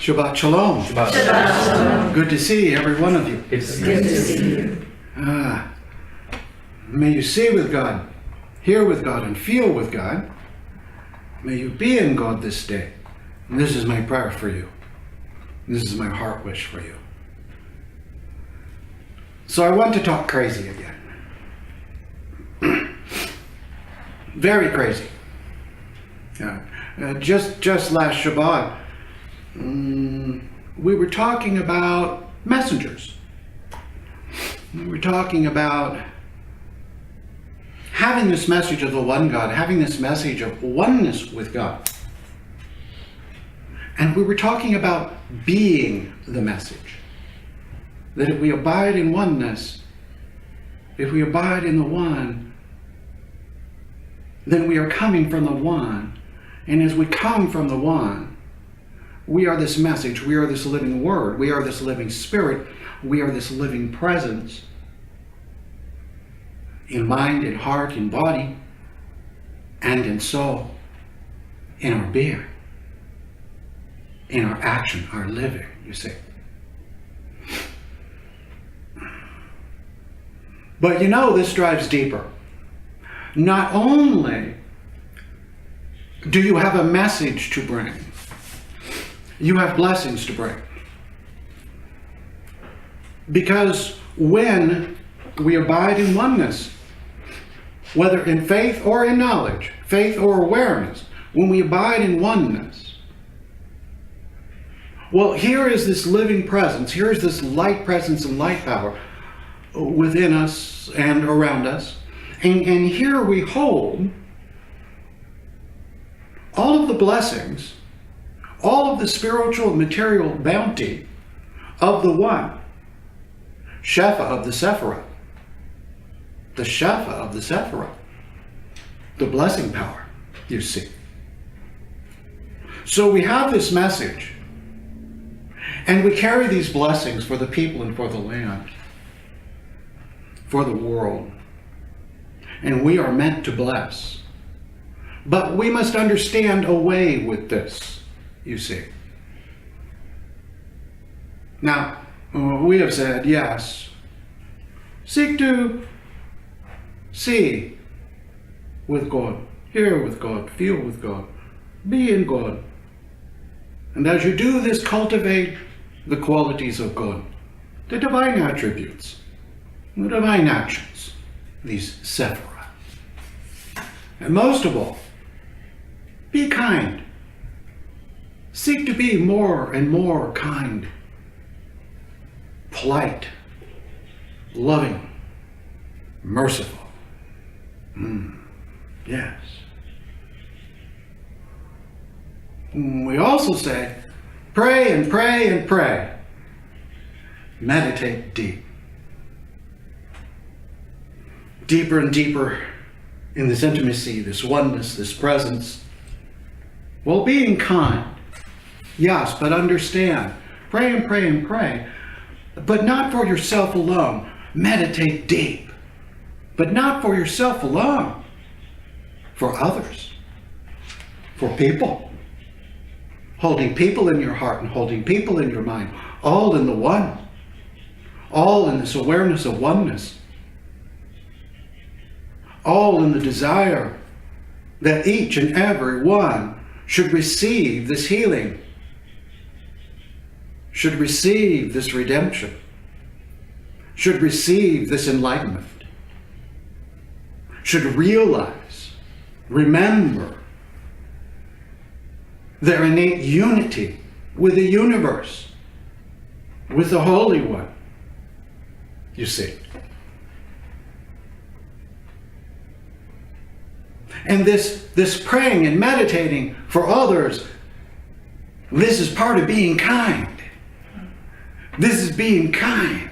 Shabbat Shalom. Shabbat Shalom. Good to see every one of you. Good to see Good to see you. May you see with God, hear with God, and feel with God. May you be in God this day. And this is my prayer for you. This is my heart wish for you. So I want to talk crazy again. Very crazy. Just last Shabbat, we were talking about messengers. We were talking about having this message of the one God, having this message of oneness with God. And we were talking about being the message. That if we abide in oneness, if we abide in the one, then we are coming from the one. And as we come from the one, we are this message, we are this living word, we are this living spirit, we are this living presence in mind, in heart, in body, and in soul, in our being, in our action, our living, you see. But you know, this drives deeper. Not only do you have a message to bring, you have blessings to bring. Because when we abide in oneness, whether in faith or in knowledge, faith or awareness, when we abide in oneness, well, here is this living presence, here is this light presence and light power within us and around us. And here we hold all of the blessings, all of the spiritual and material bounty of the one, Shefa of the Sephirah, the Shefa of the Sephirah, the blessing power, you see. So we have this message, and we carry these blessings for the people and for the land, for the world. And we are meant to bless. But we must understand a way with this, you see. Now, we have said, yes, seek to see with God, hear with God, feel with God, be in God. And as you do this, cultivate the qualities of God, the divine attributes, the divine actions, these Sephirah. And most of all, be kind. Seek to be more and more kind, polite, loving, merciful. Yes. We also say, pray and pray and pray. Meditate deep. Deeper and deeper in this intimacy, this oneness, this presence. Well, being kind, yes, but understand, pray and pray and pray, but not for yourself alone. Meditate deep, but not for yourself alone, for others, for people. Holding people in your heart and holding people in your mind, all in the one, all in this awareness of oneness. All in the desire that each and every one should receive this healing, should receive this redemption, should receive this enlightenment, should realize, remember their innate unity with the universe, with the Holy One, you see. And this praying and meditating for others, this is part of being kind. This is being kind.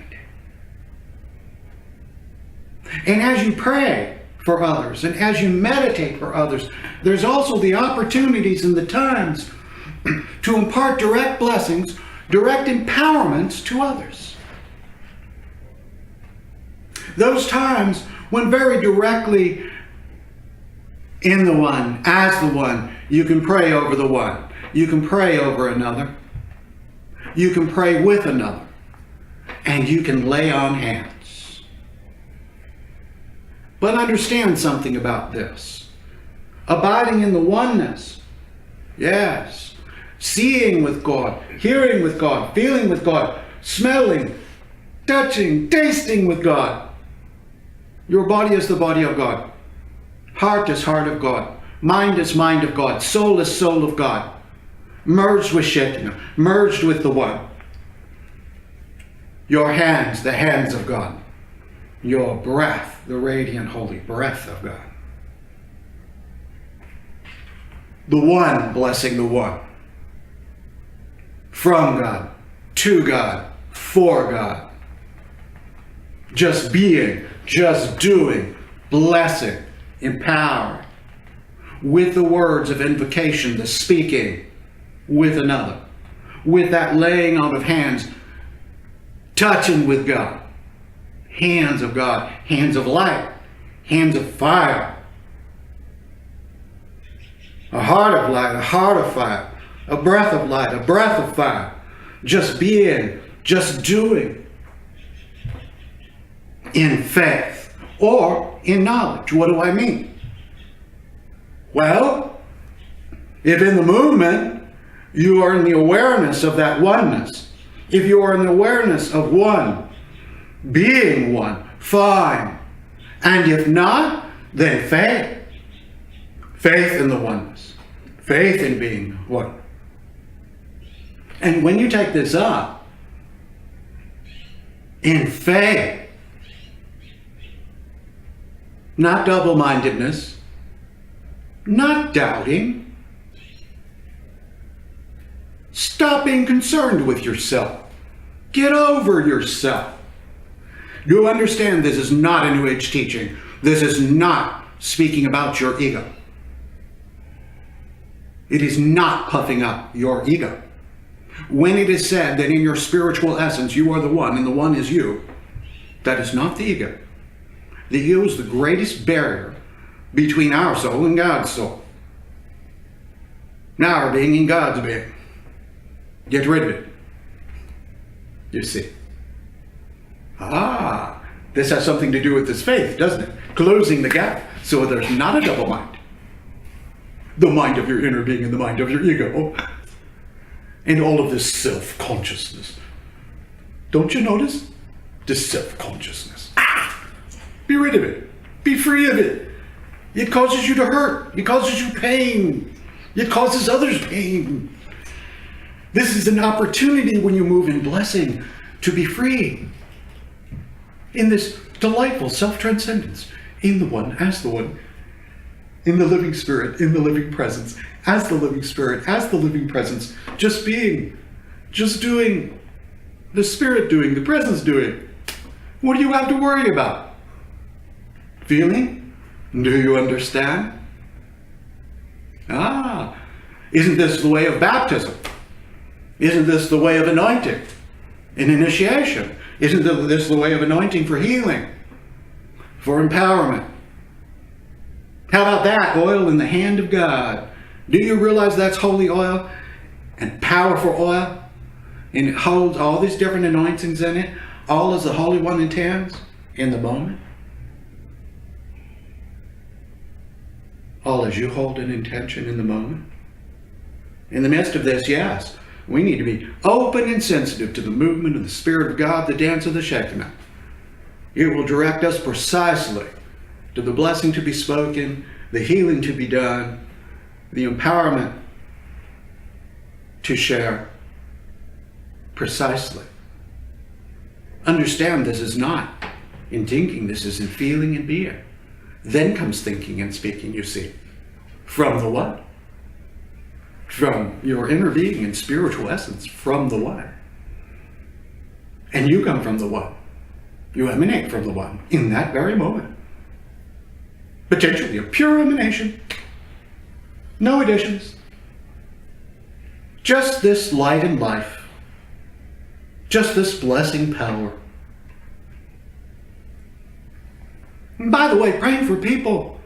And as you pray for others, and as you meditate for others, there's also the opportunities and the times to impart direct blessings, direct empowerments to others. Those times when very directly in the one, as the one, you can pray over the one. You can pray over another. you can pray with another, and you can lay on hands. But understand something about this. Abiding in the oneness, yes. Seeing with God, hearing with God, feeling with God, smelling, touching, tasting with God. Your body is the body of God. Heart is heart of God. Mind is mind of God. Soul is soul of God. Merged with Shekinah, merged with the One. Your hands, the hands of God. Your breath, the radiant holy breath of God. The One blessing the One. From God, to God, for God. Just being, just doing, blessing, empowering. With the words of invocation, the speaking with another. With that laying on of hands, touching with God. Hands of God, hands of light, hands of fire. A heart of light, a heart of fire. A breath of light, a breath of fire. Just being, just doing. In faith or in knowledge. What do I mean? Well, if in the movement you are in the awareness of that oneness, if you are in the awareness of one, being one, fine. And if not, then faith. Faith in the oneness. Faith in being one. And when you take this up, in faith, not double-mindedness, not doubting, stop being concerned with yourself. Get over yourself. You understand this is not a New Age teaching. This is not speaking about your ego. It is not puffing up your ego. When it is said that in your spiritual essence you are the one and the one is you, that is not the ego. The ego is the greatest barrier between our soul and God's soul. Now our being and God's being. Get rid of it. You see. This has something to do with this faith, doesn't it? Closing the gap so there's not a double mind. The mind of your inner being and the mind of your ego. And all of this self-consciousness. Don't you notice? This self-consciousness. Be rid of it. Be free of it. It causes you to hurt. It causes you pain. It causes others pain. This is an opportunity when you move in blessing to be free. In this delightful self-transcendence. In the one, as the one. In the living spirit, in the living presence. As the living spirit, as the living presence. Just being. Just doing. The spirit doing, the presence doing. What do you have to worry about? Feeling? Do you understand? Isn't this the way of baptism? Isn't this the way of anointing? In initiation? Isn't this the way of anointing for healing? For empowerment? How about that? Oil in the hand of God. Do you realize that's holy oil and powerful oil? And it holds all these different anointings in it, all as the Holy One intends in the moment. All as you hold an intention in the moment. In the midst of this, yes, we need to be open and sensitive to the movement of the Spirit of God, the dance of the Shekinah. It will direct us precisely to the blessing to be spoken, the healing to be done, the empowerment to share. Precisely. Understand this is not in thinking, this is in feeling and being. Then comes thinking and speaking, you see. From the what? From your inner being and spiritual essence, from the what? And you come from the what? You emanate from the one in that very moment. Potentially a pure emanation. No additions. Just this light and life. Just this blessing power. And by the way, praying for people.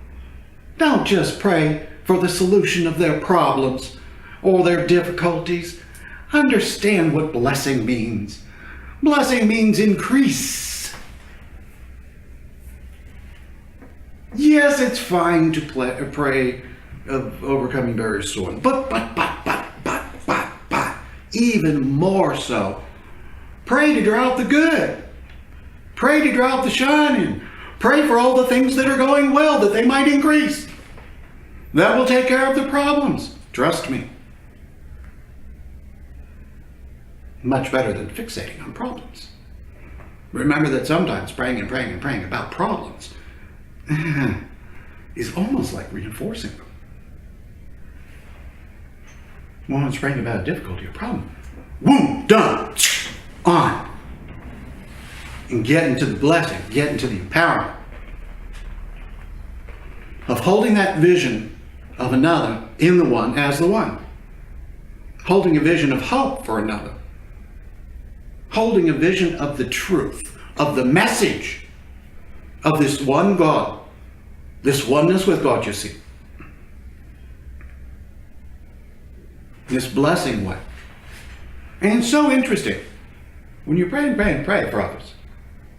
Don't just pray for the solution of their problems or their difficulties. Understand what blessing means. Blessing means increase. Yes, it's fine to pray of overcoming various storms, but, even more so, pray to draw out the good. Pray to draw out the shining. Pray for all the things that are going well, that they might increase. That will take care of the problems. Trust me. Much better than fixating on problems. Remember that sometimes praying and praying and praying about problems is almost like reinforcing them. One's praying about a difficulty or problem. Boom, done, on. And get into the blessing, get into the empowerment of holding that vision of another in the one as the one. Holding a vision of hope for another. Holding a vision of the truth, of the message of this one God, this oneness with God, you see. This blessing way. And it's so interesting. When you pray and pray and pray for others,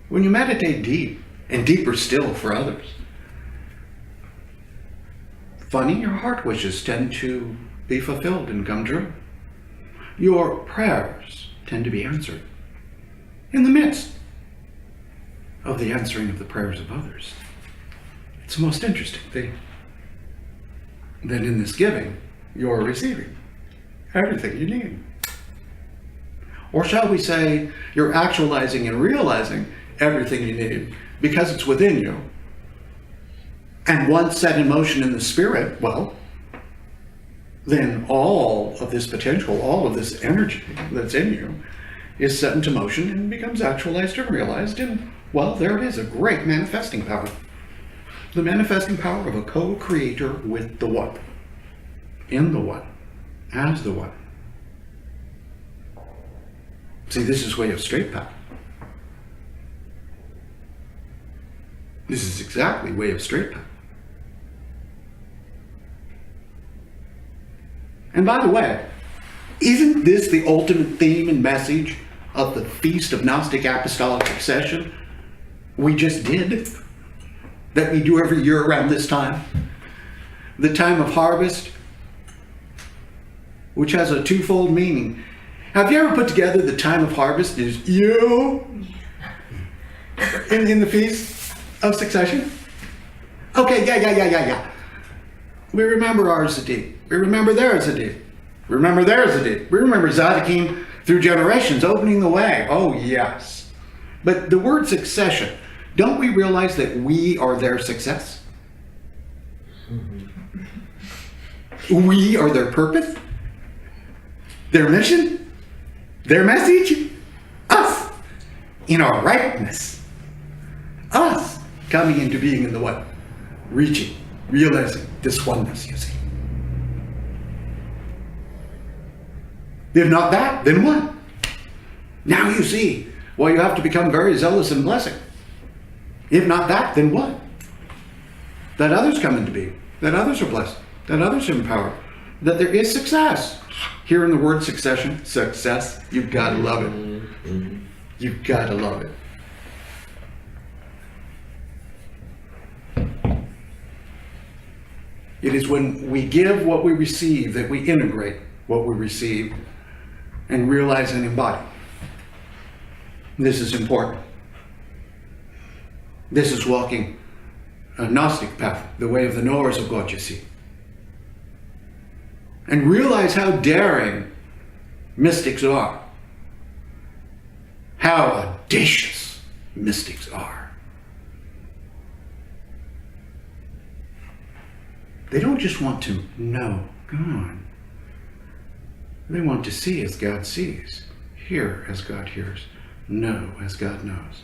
when you meditate deep and deeper still for others, funny, your heart wishes tend to be fulfilled and come true. Your prayers tend to be answered in the midst of the answering of the prayers of others. It's the most interesting thing. That in this giving, you're receiving everything you need. Or shall we say, you're actualizing and realizing everything you need because it's within you. And once set in motion in the spirit, well, then all of this potential, all of this energy that's in you is set into motion and becomes actualized and realized. And, well, there it is, a great manifesting power. The manifesting power of a co-creator with the one, in the one, as the one. See, this is way of straight path. This is exactly way of straight path. And by the way, isn't this the ultimate theme and message of the Feast of Gnostic Apostolic Succession we just did? That we do every year around this time? The time of harvest, which has a twofold meaning. Have you ever put together the time of harvest is you in the Feast of Succession? Okay, yeah. We remember ours a deed. We remember theirs a deed. We remember theirs a deed. We remember Zadokine through generations opening the way. Oh, yes. But the word succession, don't we realize that we are their success? We are their purpose, their mission, their message, us in our ripeness, us coming into being in the what? Reaching, realizing this oneness, you see. If not that, then what? Now you see why you have to become very zealous in blessing. If not that, then what? That others come into being, that others are blessed, that others are empowered, that there is success. Here in the word succession, success, you've got to love it. You've got to love it. It is when we give what we receive that we integrate what we receive and realize and embody. This is important. This is walking a Gnostic path, the way of the knowers of God, you see. And realize how daring mystics are. How audacious mystics are. They don't just want to know God. They want to see as God sees, hear as God hears, know as God knows.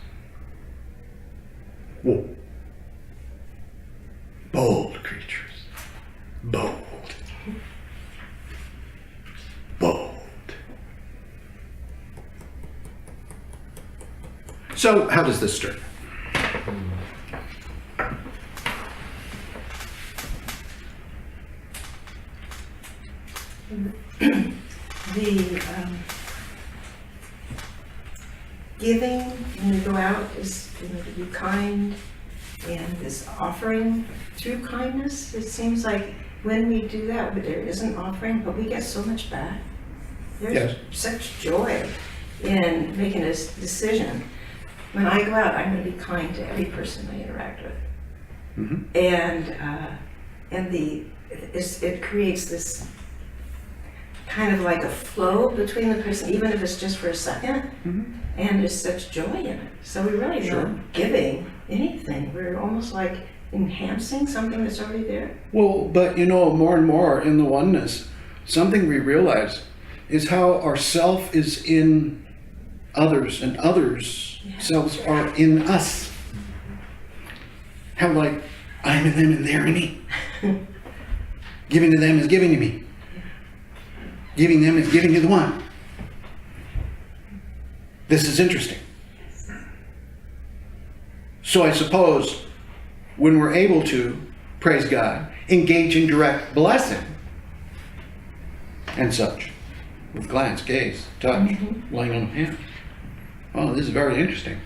Whoa. Bold creatures. Bold. Bold. So, how does this start? The giving when you go out is, you know, to be kind, and this offering through kindness. It seems like when we do that, there is an offering, but we get so much back. There's such joy in making this decision. When I go out, I'm going to be kind to every person I interact with. Mm-hmm. And it creates this kind of like a flow between the person, even if it's just for a second, Mm-hmm. and there's such joy in it. So we really not giving anything. We're almost like enhancing something that's already there. Well, but you know, more and more in the oneness, something we realize is how our self is in others and others' selves are in us. How like, I'm in them and they're in me. Giving to them is giving to me. Giving them is giving to the one. This is interesting. So I suppose when we're able to, praise God, engage in direct blessing and such, with glance, gaze, touch, laying on the hand. Oh, this is very interesting.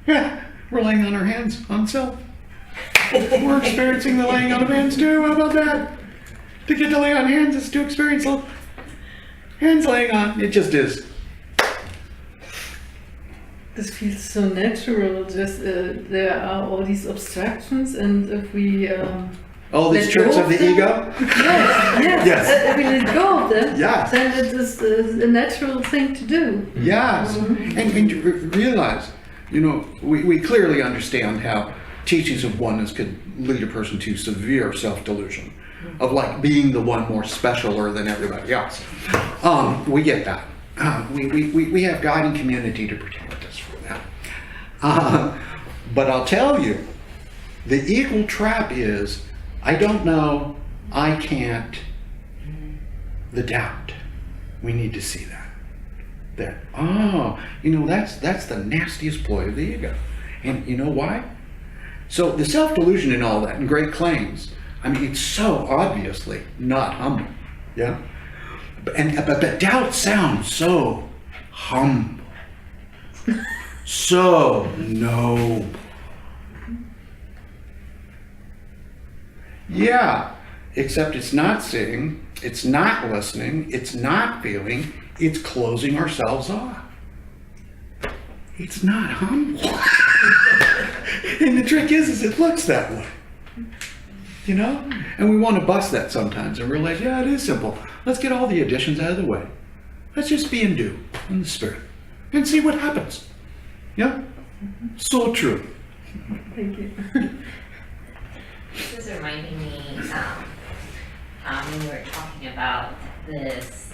Yeah, we're laying on our hands on self. We're experiencing the laying on of hands too. How about that? To get to lay on hands is to experience hands laying on. It just is. This feels so natural. Just there are all these obstructions, and if we all these tricks of the ego. Yes. If we let go of them, yes. Then it is a natural thing to do. Yes, and you realize, you know, we clearly understand how teachings of oneness could lead a person to severe self-delusion, of like being the one more specialer than everybody else. We get that. We have guiding community to protect us from that. But I'll tell you, the equal trap is, I don't know, I can't, the doubt. We need to see that. You know, that's the nastiest ploy of the ego. And you know why? So the self-delusion and all that, and great claims, I mean, it's so obviously not humble, yeah? But doubt sounds so humble, so noble. Yeah, except it's not seeing, it's not listening, it's not feeling, it's closing ourselves off. It's not humble. And the trick is it looks that way. You know? And we want to bust that sometimes and realize, yeah, it is simple. Let's get all the additions out of the way. Let's just be in due in the spirit and see what happens. Yeah? So true. Thank you. This is reminding me when we were talking about this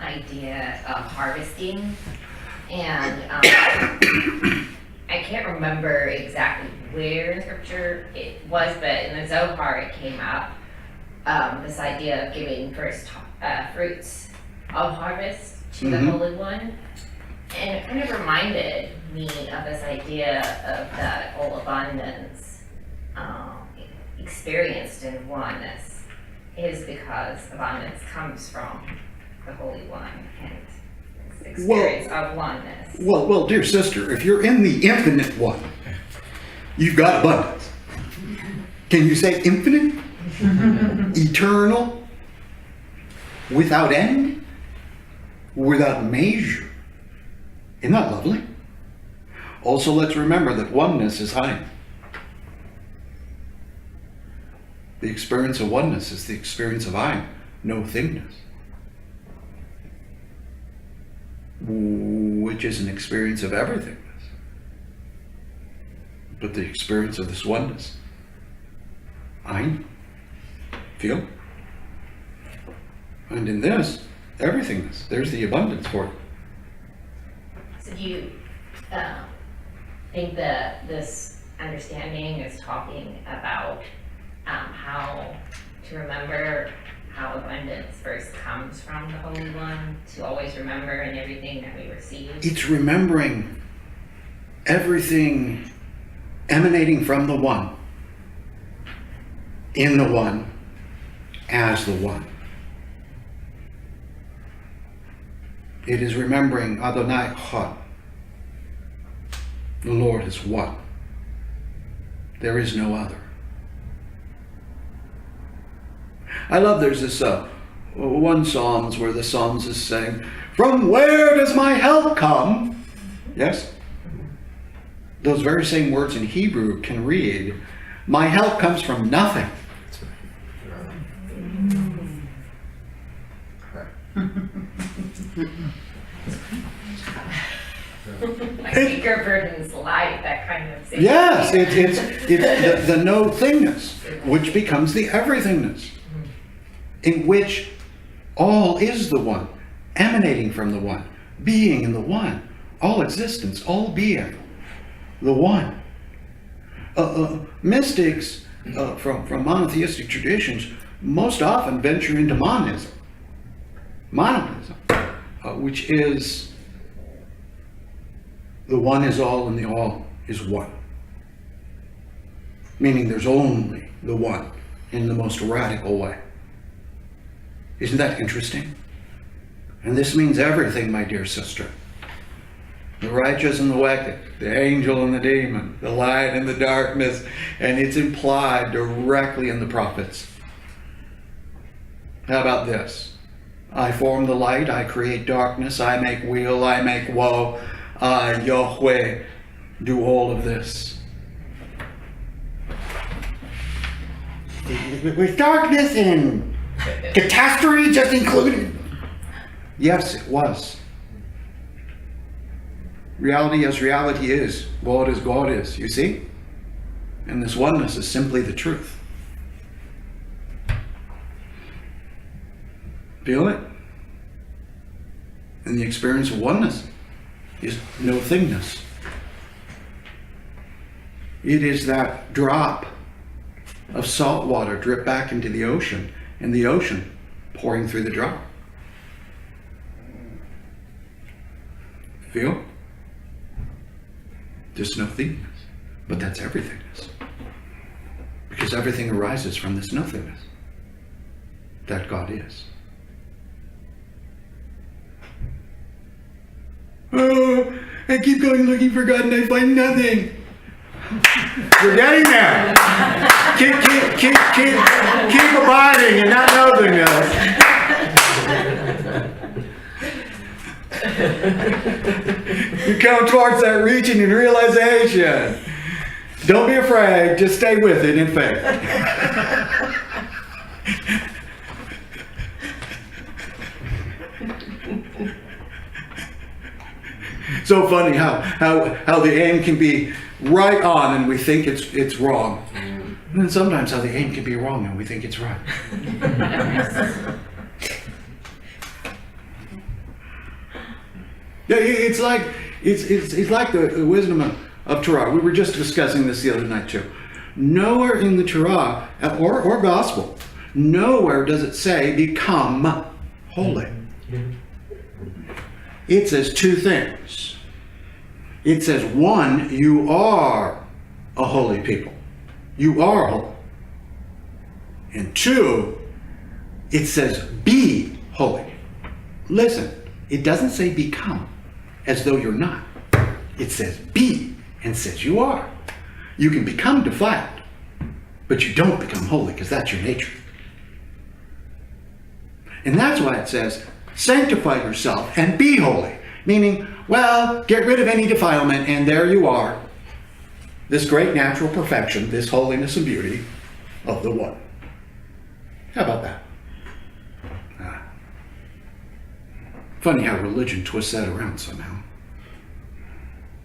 idea of harvesting, and I can't remember exactly where in scripture it was, but in the Zohar it came up, this idea of giving first fruits of harvest to the Holy One. And it kind of reminded me of this idea of that whole abundance experienced in oneness is because abundance comes from the Holy One and this experience of oneness. Well, dear sister, if you're in the infinite one, you've got abundance. Can you say infinite? Eternal? Without end? Without measure? Isn't that lovely? Also, let's remember that oneness is Ein. The experience of oneness is the experience of Ein, no thingness, which is an experience of everythingness. But the experience of this oneness, Ein, feel, and in this, everythingness. There's the abundance for it. So do you think that this understanding is talking about how to remember how abundance first comes from the Holy One, to always remember in everything that we receive? It's remembering everything emanating from the One, in the One, as the One. It is remembering Adonai Echad, The Lord is one. There is no other. I love there's this one Psalms where the psalmist is saying, "From where does my help come?" Yes? Those very same words in Hebrew can read, "My help comes from nothing." Like weaker burdens light, that kind of thing. Yes, it's the no thingness, which becomes the everythingness, in which all is the one, emanating from the one, being in the one, all existence, all being, the one. Mystics from monotheistic traditions most often venture into monism, which is the one is all and the all is one. Meaning there's only the one in the most radical way. Isn't that interesting? And this means everything, my dear sister. The righteous and the wicked, the angel and the demon, the light and the darkness, and it's implied directly in the prophets. How about this? I form the light, I create darkness, I make weal, I make woe. I, Yahweh, do all of this. With darkness and catastrophe just included. Yes, it was. Reality as reality is. God as God is, you see? And this oneness is simply the truth. Feel it? And the experience of oneness is no thingness. It is that drop of salt water drip back into the ocean, and the ocean pouring through the drop. Feel? Just no thingness. But that's everythingness. Because everything arises from this nothingness that God is. Oh, I keep going looking for God and I find nothing. You're getting there. Keep abiding in that nothingness. You come towards that reaching and realization. Don't be afraid. Just stay with it in faith. So funny how the aim can be right on and we think it's wrong. And then sometimes how the aim can be wrong and we think it's right. Yeah, it's like the wisdom of Torah. We were just discussing this the other night too. Nowhere in the Torah or gospel, nowhere does it say become holy. It says two things. It says, one, you are a holy people. You are holy. And two, it says be holy. Listen, it doesn't say become as though you're not. It says be and says you are. You can become defiled, but you don't become holy because that's your nature. And that's why it says sanctify yourself and be holy. Meaning, well, get rid of any defilement and there you are. This great natural perfection, this holiness and beauty of the one. How about that? Funny how religion twists that around somehow.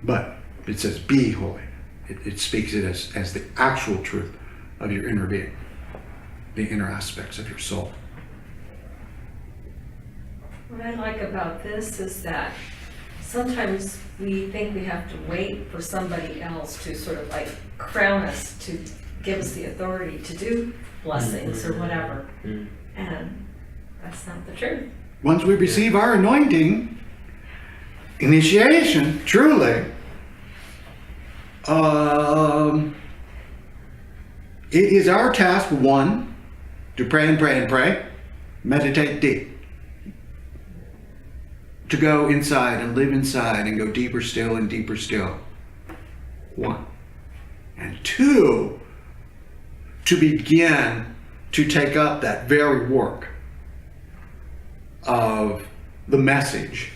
But it says be holy. It speaks it as the actual truth of your inner being, the inner aspects of your soul. What I like about this is that sometimes we think we have to wait for somebody else to sort of like crown us, to give us the authority to do blessings or whatever. And that's not the truth. Once we receive our anointing, initiation, truly, it is our task, one, to pray and pray and pray, meditate deep. To go inside and live inside and go deeper still and deeper still. One. And two, to begin to take up that very work of the message,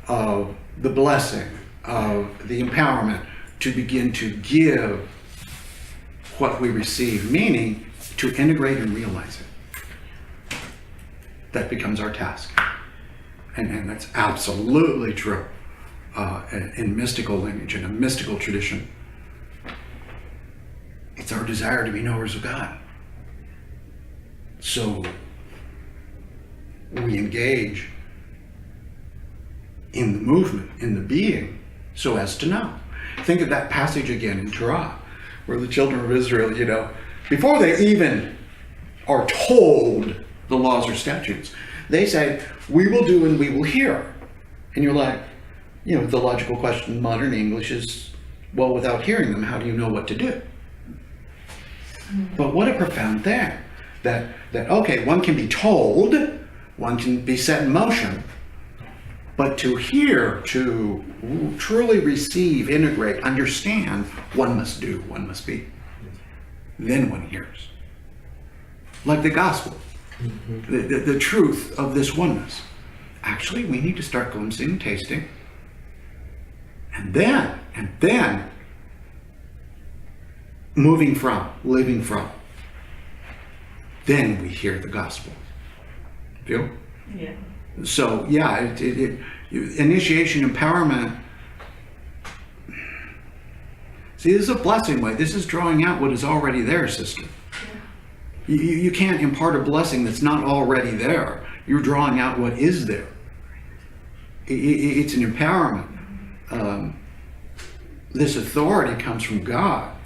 of the blessing, of the empowerment, to begin to give what we receive, meaning to integrate and realize it. That becomes our task. And that's absolutely true in mystical lineage, in a mystical tradition. It's our desire to be knowers of God. So we engage in the movement, in the being, so as to know. Think of that passage again in Torah, where the children of Israel, before they even are told the laws or statutes, they say, we will do and we will hear. And you're like, the logical question in modern English is, well, without hearing them, how do you know what to do? But what a profound thing. That okay, one can be told, one can be set in motion, but to hear, to truly receive, integrate, understand, one must do, one must be. Then one hears. Like the gospel, the truth of this oneness. Actually, we need to start glimpsing, tasting, and then moving from, living from. Then we hear the gospel. Feel? Yeah. So yeah, initiation, empowerment. See, this is a blessing way. This is drawing out what is already there, sister. You can't impart a blessing that's not already there. You're drawing out what is there. It's an empowerment. This authority comes from God.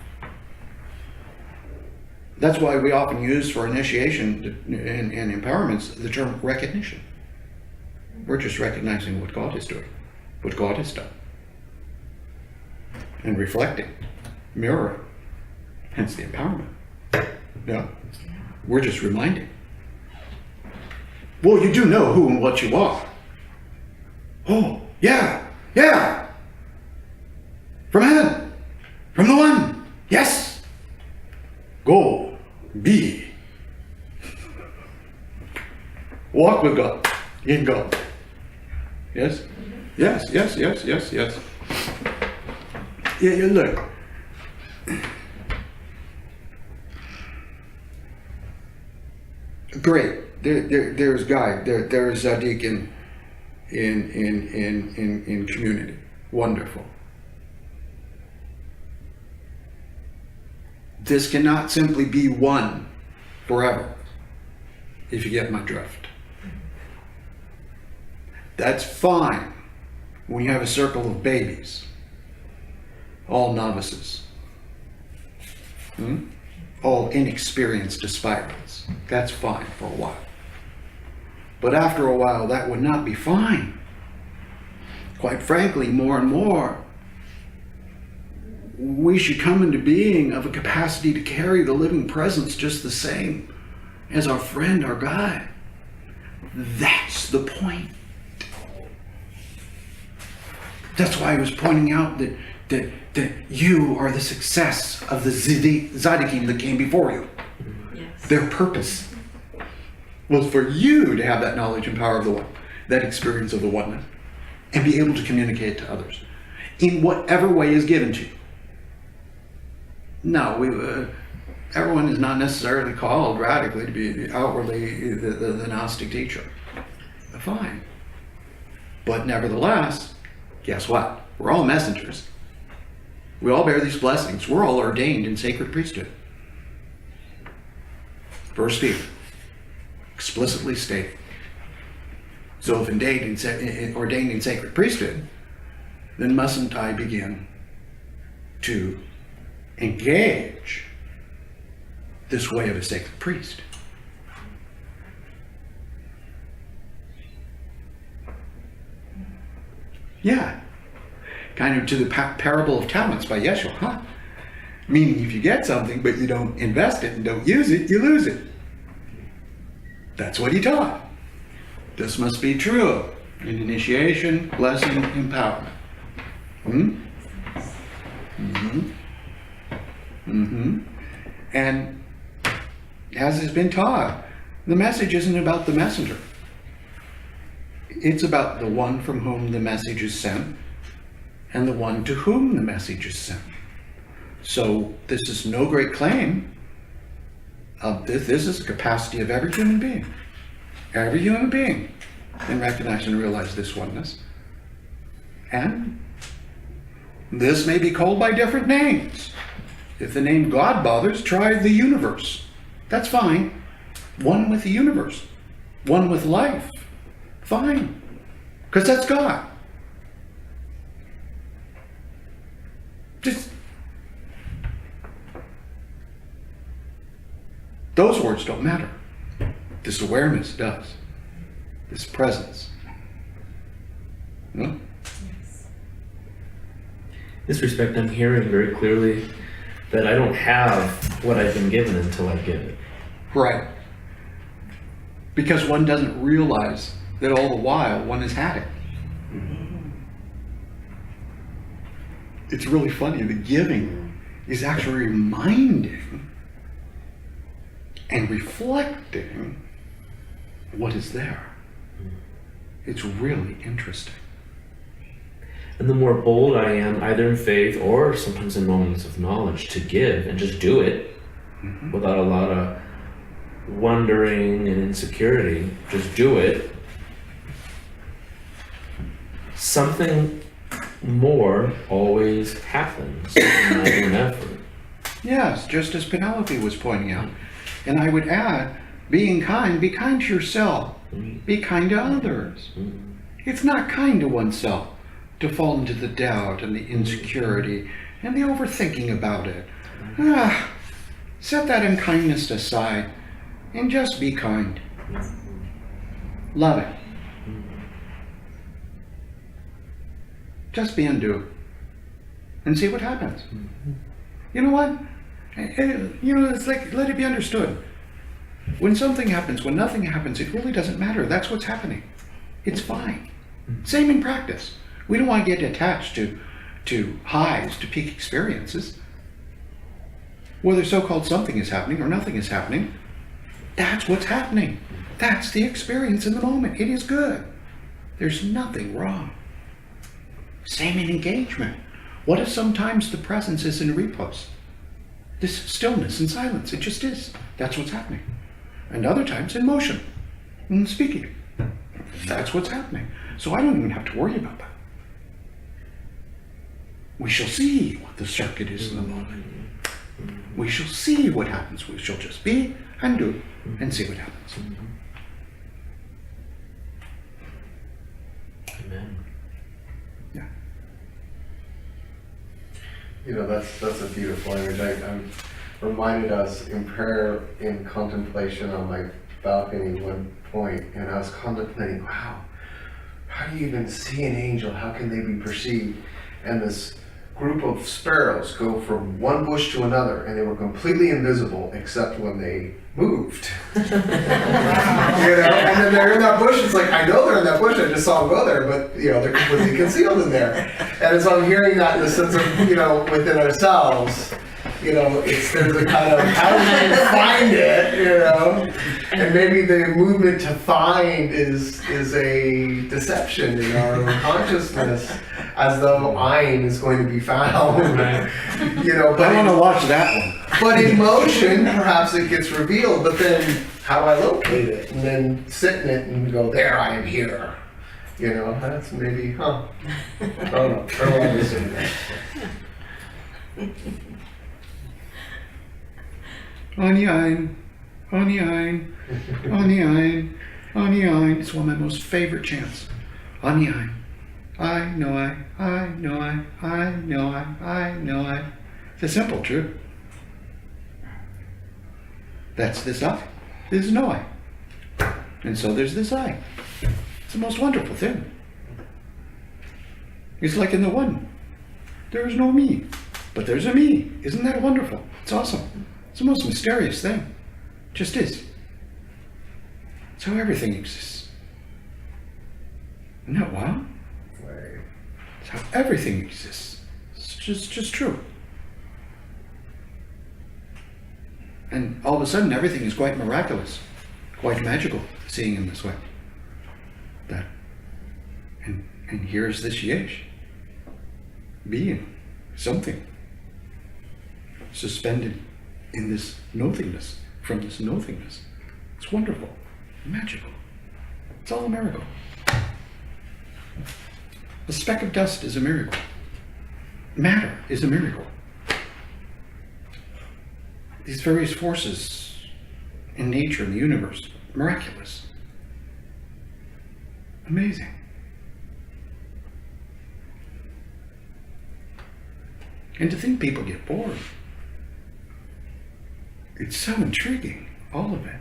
That's why we often use for initiation and empowerments the term recognition. We're just recognizing what God is doing, what God has done. And reflecting, mirroring, hence the empowerment. Yeah. We're just reminding. Well, you do know who and what you are. Oh, yeah. From heaven, from the one, yes. Go, be. Walk with God, in God. Yes? Yes. Yeah, look. Great. There's Guy. There's Zadik in community. Wonderful. This cannot simply be one forever, if you get my drift. That's fine when you have a circle of babies, all novices, all inexperienced aspirants. That's fine for a while. But after a while, that would not be fine. Quite frankly, more and more, we should come into being of a capacity to carry the living presence just the same as our friend, our guide. That's the point. That's why I was pointing out that you are the success of the Tzaddikim that came before you. Yes. Their purpose was for you to have that knowledge and power of the one, that experience of the oneness, and be able to communicate to others in whatever way is given to you. No, everyone is not necessarily called radically to be outwardly the Gnostic teacher. Fine. But nevertheless, guess what? We're all messengers. We all bear these blessings. We're all ordained in sacred priesthood. Verse 2, explicitly stated. So if ordained in sacred priesthood, then mustn't I begin to engage this way of a sacred priest? Yeah. Kind of to the parable of talents by Yeshua, huh? Meaning if you get something but you don't invest it and don't use it, you lose it. That's what he taught. This must be true in initiation, blessing, empowerment. And as has been taught, the message isn't about the messenger. It's about the one from whom the message is sent and the one to whom the message is sent. So this is no great claim of this. This is the capacity of every human being. Every human being can recognize and realize this oneness. And this may be called by different names. If the name God bothers, try the universe. That's fine. One with the universe. One with life. Fine. Because that's God. Just those words don't matter. This awareness does. This presence. No? In this respect, I'm hearing very clearly that I don't have what I've been given until I give it. Right. Because one doesn't realize that all the while one has had it. It's really funny. The giving is actually reminding and reflecting what is there. It's really interesting. And the more bold I am, either in faith or sometimes in moments of knowledge, to give and just do it without a lot of wondering and insecurity, just do it, something more always happens in my own effort. Yes, just as Penelope was pointing out. And I would add, being kind, be kind to yourself. Be kind to others. It's not kind to oneself to fall into the doubt and the insecurity and the overthinking about it. Set that unkindness aside and just be kind. Love it. Just be undoing and see what happens. You know what? It's like, let it be understood. When something happens, when nothing happens, it really doesn't matter. That's what's happening. It's fine. Same in practice. We don't want to get attached to highs, to peak experiences. Whether so-called something is happening or nothing is happening, that's what's happening. That's the experience in the moment. It is good. There's nothing wrong. Same in engagement. What if sometimes the presence is in repose? This stillness and silence, it just is. That's what's happening. And other times in motion, and speaking. That's what's happening. So I don't even have to worry about that. We shall see what the circuit is in the moment. We shall see what happens. We shall just be and do and see what happens. Amen. Yeah. That's a beautiful image. I'm reminded us in prayer, in contemplation on my balcony one point, and I was contemplating, wow, how do you even see an angel? How can they be perceived? And this group of sparrows go from one bush to another, and they were completely invisible except when they moved. And then they're in that bush. It's like, I know they're in that bush. I just saw them go there, but they're completely concealed in there. And so I'm hearing that in the sense of within ourselves. There's a kind of, how do we find it, and maybe the movement to find is a deception in our own consciousness, as though Ein is going to be found, But I want to watch that one. But in motion, perhaps it gets revealed, but then how do I locate it? And then sit in it and go, there, I am here. That's maybe, I don't know. I don't want to say that. Ani ein, Ani ein, Ani ein, Ani ein. It's one of my most favorite chants. Ani ein. I know I know I know I know I. It's a simple truth. That's this I. This is no I. And so there's this I. It's the most wonderful thing. It's like in the one. There is no me, but there's a me. Isn't that wonderful? It's awesome. It's the most mysterious thing. Just is. It's how everything exists. Isn't that wild? It's how everything exists. It's just true. And all of a sudden, everything is quite miraculous, quite magical, seeing in this way. That, and here's this yesh, being something, suspended in this nothingness, from this nothingness. It's wonderful, magical. It's all a miracle. A speck of dust is a miracle. Matter is a miracle. These various forces in nature, in the universe, miraculous. Amazing. And to think people get bored. It's so intriguing, all of it.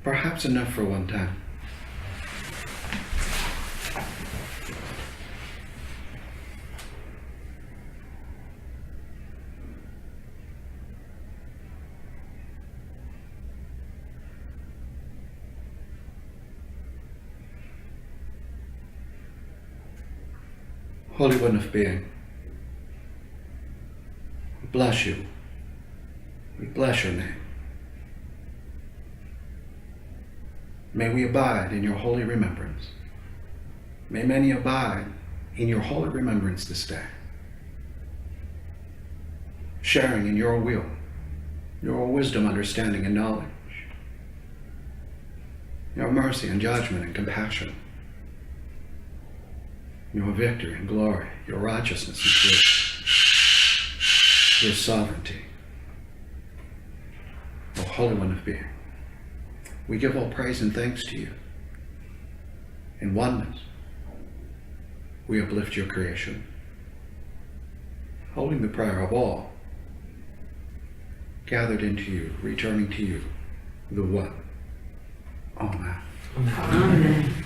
Perhaps enough for one time. Holy One of Being, we bless you. We bless your name. May we abide in your holy remembrance. May many abide in your holy remembrance this day, sharing in your will, your wisdom, understanding, and knowledge, your mercy and judgment and compassion, your victory and glory, your righteousness and truth, your sovereignty. O Holy One of Being, we give all praise and thanks to you. In oneness, we uplift your creation, holding the prayer of all, gathered into you, returning to you, the One. Amen. Amen. Amen.